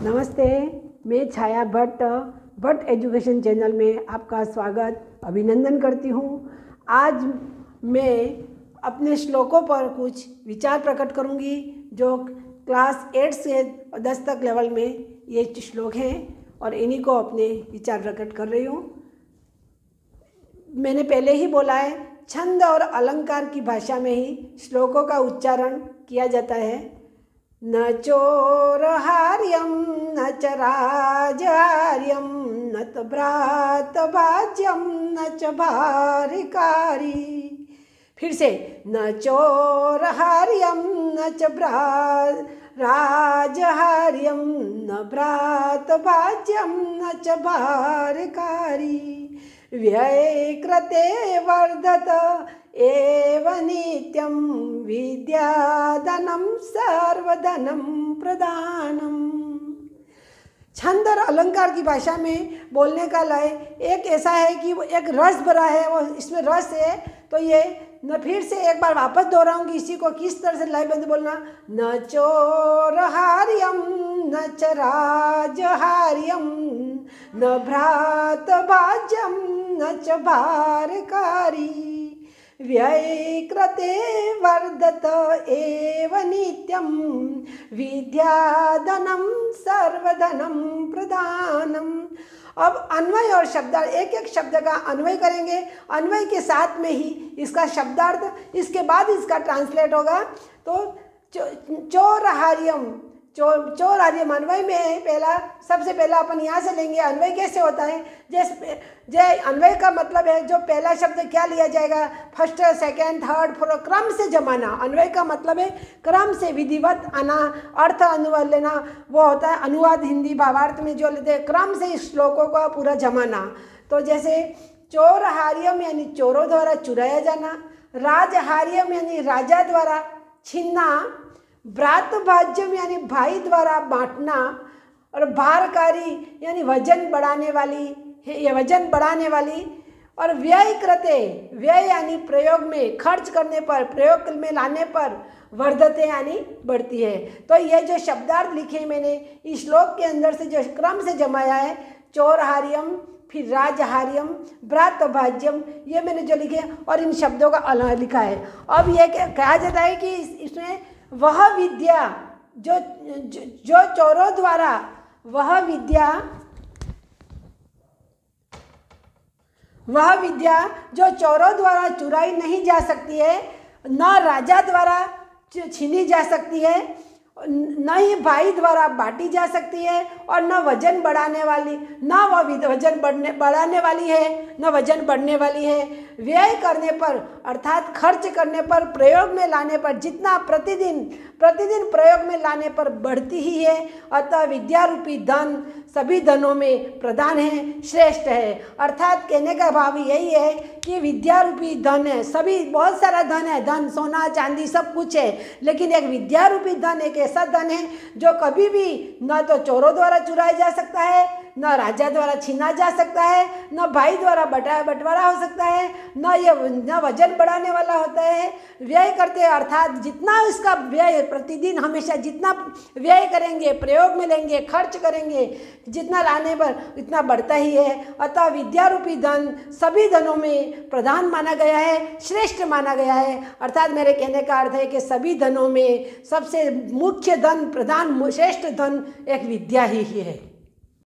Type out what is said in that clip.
नमस्ते, मैं छाया Bhatt education channel में आपका स्वागत अभिनंदन करती हूँ। आज मैं अपने श्लोकों पर कुछ विचार प्रकट करूँगी जो क्लास 8 से 10 तक लेवल में ये श्लोक हैं और इन्हीं को अपने विचार प्रकट कर रही हूँ। मैंने पहले ही बोला है, छंद और अलंकार की भाषा में ही श्लोकों का उच्चारण किया जाता है। न चोरहार्यं न च राजहार्यं न त भ्रातभाज्यं न च भारिकारी। फिर से, न चोरहार्यं न च राजहार्यं न भ्रातभाज्यं न च भारिकारी। व्ययकृते वर्धत एव नित्यं विद्याधनं सर्वधनं प्रदानम। छंद और अलंकार की भाषा में बोलने का लय एक ऐसा है कि वो एक रस भरा है, वो इसमें रस है। तो ये न फिर से एक बार वापस दोहराऊंगी इसी को, किस तरह से लयबद्ध बोलना। न चोरहार्यं न च राजहार्यं न भ्रातभाज्यं न च भारकारी। व्ययकृते वर्धत एव नित्यं विद्याधनं सर्वधनं प्रदानम। अब अन्वय और शब्दार्थ, एक एक शब्द का अन्वय करेंगे। अन्वय के साथ में ही इसका शब्दार्थ, इसके बाद इसका ट्रांसलेट होगा। तो चोरहार्यम, चोरहार्यम अन्वय में है। पहला, सबसे पहला अपन यहाँ से लेंगे। अन्वय कैसे होता है? जय अन्वय का मतलब है जो पहला शब्द क्या लिया जाएगा, फर्स्ट, सेकंड, थर्ड, फोर्थ, क्रम से जमाना। अन्वय का मतलब है क्रम से विधिवत आना, अर्थ अनुवाद लेना। वो होता है अनुवाद, हिंदी भावार्थ में जो लेते हैं, क्रम से इस श्लोकों का पूरा जमाना। तो जैसे चोरहार्यम यानी चोरों द्वारा चुराया जाना, राजहार्यम यानी राजा द्वारा छीनना, भ्रातभाज्यम यानी भाई द्वारा बांटना, और भारकारी यानी वजन बढ़ाने वाली, ये वजन बढ़ाने वाली। और व्ययकृते, व्यय यानी प्रयोग में, खर्च करने पर, प्रयोग में लाने पर, वर्धते यानी बढ़ती है। तो ये जो शब्दार्थ लिखे मैंने इस श्लोक के अंदर से जो क्रम से जमाया है, चोरहार्यम, फिर राजहार्यम, भ्रातभाज्यम, ये मैंने जो लिखे और इन शब्दों का लिखा है। अब ये कहा जाता है कि इसमें वह विद्या जो चोरों द्वारा, वह विद्या जो चोरों द्वारा चुराई नहीं जा सकती है, न राजा द्वारा छीनी जा सकती है, न ही भाई द्वारा बांटी जा सकती है, और न वजन बढ़ाने वाली, न वह वजन बढ़ाने वाली है, न वजन बढ़ने वाली है। व्यय करने पर अर्थात खर्च करने पर, प्रयोग में लाने पर, जितना प्रतिदिन प्रयोग में लाने पर बढ़ती ही है। अतः विद्या रूपी धन सभी धनों में प्रधान है, श्रेष्ठ है। अर्थात कहने का भाव यही है कि विद्या रूपी धन है, सभी बहुत सारा धन है, धन सोना चांदी सब कुछ है, लेकिन एक विद्या रूपी धन एक ऐसा धन है जो कभी भी न तो चोरों द्वारा चुराया जा सकता है, न राजा द्वारा छीना जा सकता है, न भाई द्वारा बंटवारा हो सकता है, न वजन बढ़ाने वाला होता है। व्यय करते अर्थात जितना इसका व्यय प्रतिदिन हमेशा जितना व्यय करेंगे, प्रयोग में लेंगे, खर्च करेंगे, जितना लाने पर इतना बढ़ता ही है। अतः विद्या रूपी धन सभी धनों में प्रधान माना गया है, श्रेष्ठ माना गया है। अर्थात मेरे कहने का अर्थ है कि सभी धनों में सबसे मुख्य धन, प्रधान, श्रेष्ठ धन एक विद्या ही है।